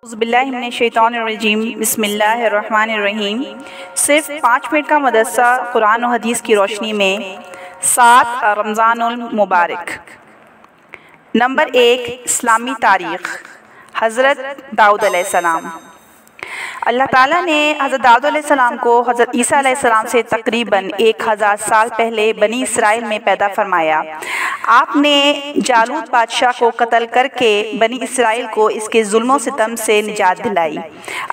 औज़ुबिल्लाहिमिनश्शैतानिर्रजीम बिस्मिल्लाहिर्रहमानिर्रहीम। सिर्फ 5 मिनट का मदरसा कुरान और हदीस की रोशनी में 7 रमज़ानुल मुबारक। नंबर 1, इस्लामी तारीख़। हज़रत दाऊद अलैहिस्सलाम। अल्लाह ताला ने हज़रत दाऊद अलैहिस्सलाम को हज़रत ईसा अलैहिस्सलाम से तकरीबन 1000 साल पहले बनी इसराइल में पैदा फरमाया। आपने जालूत बादशाह को कत्ल करके बनी इसराइल को इसके जुल्म और सितम से निजात दिलाई।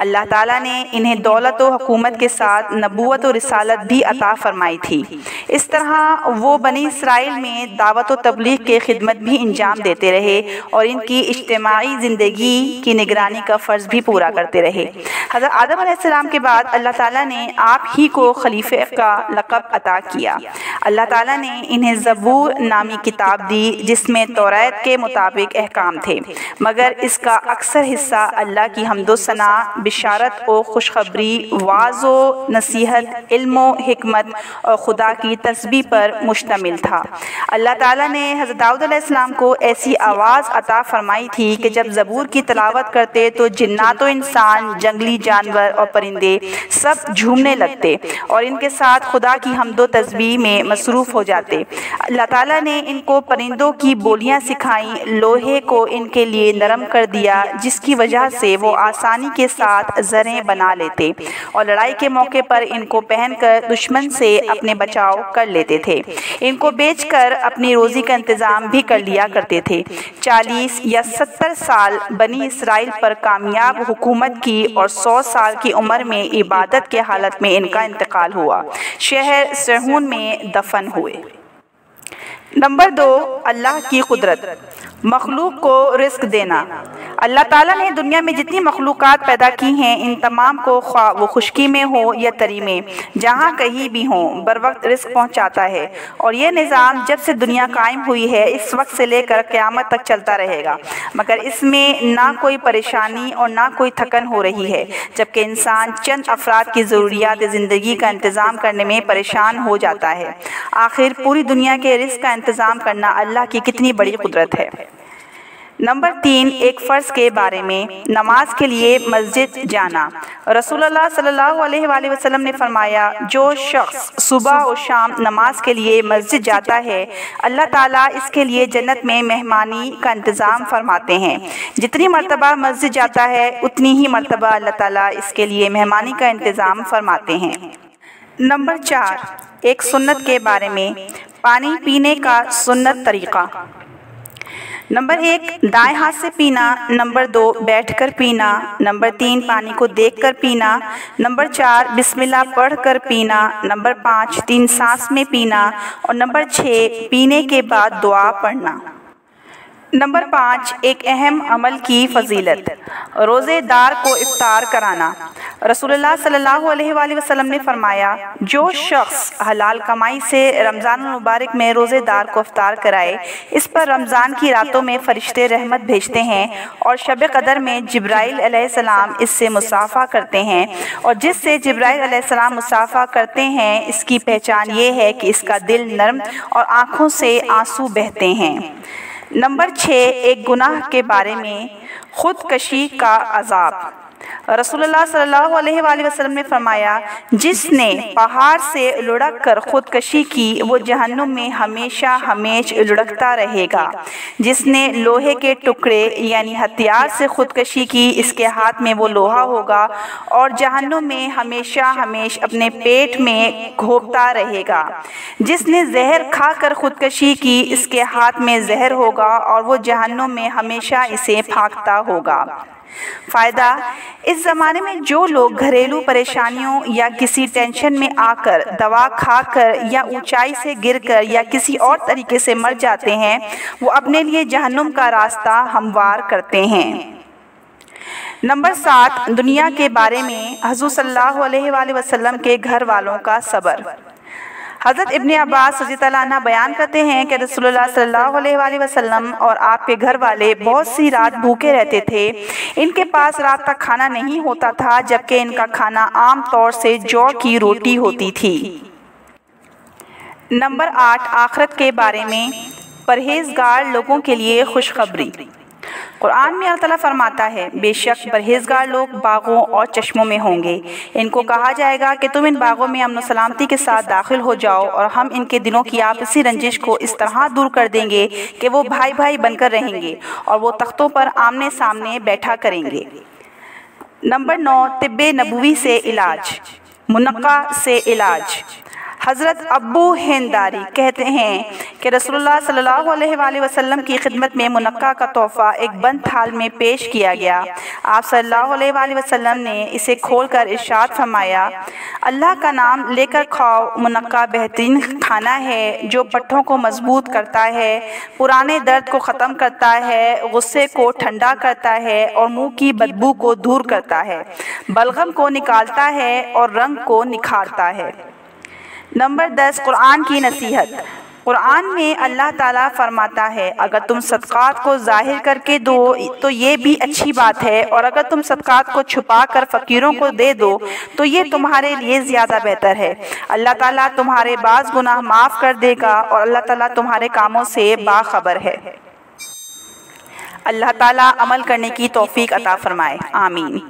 अल्लाह ताला ने इन्हें दौलत और हुकूमत के साथ नबूवत और रिसालत भी अता फरमाई थी। इस तरह वो बनी इसराइल में दावत और तबलीग के खिदमत भी इंजाम देते रहे और इनकी इज्तिमाई ज़िंदगी की निगरानी का फ़र्ज़ भी पूरा करते रहे। हज़रत आदम अलैहिस्सलाम के बाद अल्लाह ताला ने आप ही को खलीफे का लक़ब अता किया। अल्लाह ताला ने इन्हें ज़बूर नामी किताब दी जिसमें तौरात के मुताबिक अहकाम थे, मगर इसका अक्सर हिस्सा अल्लाह की हम्दो सना, बिशारत और खुशखबरी, वाज़ व नसीहत, इल्म व हिकमत और खुदा की तस्बीह पर मुश्तमिल था। अल्लाह ताला ने हज़रत दाऊद अलैहिस्सलाम को ऐसी आवाज़ अता फरमाई थी कि जब ज़बूर की तिलावत करते तो जिन्नात व इंसान, जंगली जानवर और परिंदे सब झूमने लगते और इनके साथ खुदा की हम्दो तस्बीह में मसरूफ़ हो जाते। अल्लाह ताला ने इनको परिंदों की बोलियां सिखाई, लोहे को इनके लिए नरम कर दिया जिसकी वजह से वो आसानी के साथ ज़रें बना लेते और लड़ाई के मौके पर इनको पहनकर दुश्मन से अपने बचाव कर लेते थे। इनको बेचकर अपनी रोज़ी का इंतज़ाम भी कर लिया करते थे। 40 या 70 साल बनी इसराइल पर कामयाब हुकूमत की और 100 साल की उम्र में इबादत के हालत में इनका इंतकाल हुआ। शहर सहून में दफन हुए। नंबर 2, अल्लाह की कुदरत। मखलूक को रिस्क देना। अल्लाह ताला ने दुनिया में जितनी मखलूक़ात पैदा की हैं, इन तमाम को ख्वाह वो खुश्की में हो या तरी में, जहाँ कहीं भी हों, बर वक्त रिस्क पहुँचाता है और ये निज़ाम जब से दुनिया कायम हुई है इस वक्त से लेकर क़यामत तक चलता रहेगा, मगर इसमें ना कोई परेशानी और ना कोई थकन हो रही है, जबकि इंसान चंद अफराद की ज़रूरियात ज़िंदगी का इंतज़ाम करने में परेशान हो जाता है। आखिर पूरी दुनिया के रिस्क का इंतज़ाम करना अल्लाह की कितनी बड़ी कुदरत है। नंबर 3, एक फ़र्ज़ के बारे में। नमाज के लिए मस्जिद जाना। रसूलुल्लाह सल्लल्लाहु अलैहि वसल्लम ने फरमाया, जो शख्स सुबह और शाम नमाज के लिए मस्जिद जाता है, अल्लाह ताला इसके लिए जन्नत में मेहमानी का इंतज़ाम फरमाते हैं। जितनी मरतबा मस्जिद जाता है उतनी ही मरतबा अल्लाह ताला इसके लिए मेहमानी का इंतज़ाम फरमाते हैं। नंबर 4, एक सुन्नत के बारे में। पानी पीने का सुन्नत तरीक़ा। नंबर 1, दाएं हाथ से पीना। नंबर 2, बैठकर पीना। नंबर 3, पानी को देखकर पीना। नंबर 4, बिस्मिल्लाह पढ़कर पीना। नंबर 5, 3 सांस में पीना और नंबर 6, पीने के बाद दुआ पढ़ना। नंबर 5, एक अहम अमल की फ़जीलत। रोज़ेदार को इफ्तार कराना। रसूलुल्लाह सल्लल्लाहु अलैहि वसल्लम ने फरमाया, जो शख्स हलाल कमाई से रमज़ान मुबारक में रोज़ेदार को इफ्तार कराए, इस पर रमज़ान की रातों में फ़रिश्ते रहमत भेजते हैं और शब क़दर में जिब्राइल अलैहिस्सलाम इससे मुसाफ़ा करते हैं और जिससे जिब्राइल अलैहिस्सलाम मुसाफ़ा करते हैं इसकी पहचान ये है कि इसका दिल नरम और आँखों से आंसू बहते हैं। नंबर 6, एक गुनाह के बारे में। ख़ुदकशी का अज़ाब। रसूलुल्लाह सल्लल्लाहु अलैहि वसल्लम ने फरमाया, जिसने पहाड़ से लुढ़क कर ख़ुदकशी की वो जहन्नुम में हमेशा हमेशा लुढ़कता रहेगा। जिसने लोहे के टुकड़े यानी हथियार से ख़ुदकशी की, इसके हाथ में वो लोहा होगा और जहन्नुम में हमेशा हमेशा अपने पेट में घोंपता रहेगा। जिसने जहर खा कर ख़ुदकशी की, इसके हाथ में जहर होगा और वो जहन्नुम में हमेशा इसे फांकता होगा। फ़ायदा, इस ज़माने में जो लोग घरेलू परेशानियों या किसी टेंशन में आकर दवा खाकर या ऊंचाई से गिरकर या किसी और तरीके से मर जाते हैं, वो अपने लिए जहन्नुम का रास्ता हमवार करते हैं। नंबर 7, दुनिया के बारे में। हुज़ूर सल्लल्लाहु अलैहि वसल्लम के घर वालों का सब्र। हज़रत इब्न अब्बास रज़ियल्लाहु अन्हु बयान करते हैं कि रसूलुल्लाह सल्लल्लाहु अलैहि वसल्लम और आपके घर वाले बहुत सी रात भूखे रहते थे। इनके पास रात तक खाना नहीं होता था, जबकि इनका खाना आम तौर से जौ की रोटी होती थी। नंबर 8, आखिरत के बारे में। परहेज़गार लोगों के लिए खुशखबरी। कुरान में अल्लाह ताला फरमाता है, बेशक परहेज़गार लोग बागों और चश्मों में होंगे। इनको कहा जाएगा कि तुम इन बागों में अमन सलामती के साथ दाखिल हो जाओ और हम इनके दिलों की आपसी रंजिश को इस तरह दूर कर देंगे कि वो भाई भाई बनकर रहेंगे और वो तख्तों पर आमने सामने बैठा करेंगे। नंबर 9, तिब्बे नबवी से इलाज, मुनक्का से इलाज। हज़रत अब्बू हिंदारी कहते हैं कि रसूलुल्लाह सल्लल्लाहु अलैहि वसल्लम की खिदमत में मुनक्का का तोहफ़ा एक बंद थाल में पेश किया गया। आप सल्लल्लाहु अलैहि वसल्लम ने इसे खोलकर इरशाद फरमाया, अल्लाह का नाम लेकर खाओ। मुनक्का बेहतरीन खाना है जो पट्ठों को मजबूत करता है, पुराने दर्द को ख़त्म करता है, गुस्से को ठंडा करता है और मुँह की बदबू को दूर करता है, बलगम को निकालता है और रंग को निखारता है। नंबर 10, कुरान की नसीहत। कुरान में अल्लाह ताला फरमाता है, अगर तुम सदक़ात को ज़ाहिर करके दो तो ये भी अच्छी बात है, और अगर तुम सदक़ात को छुपा कर फ़कीरों को दे दो तो ये तुम्हारे लिए ज़्यादा बेहतर है। अल्लाह ताला तुम्हारे बाज़ गुनाह माफ़ कर देगा और अल्लाह ताला तुम्हारे कामों से बाखबर है। अल्लाह ताला अमल करने की तौफ़ीक़ अता फ़रमाए। आमीन।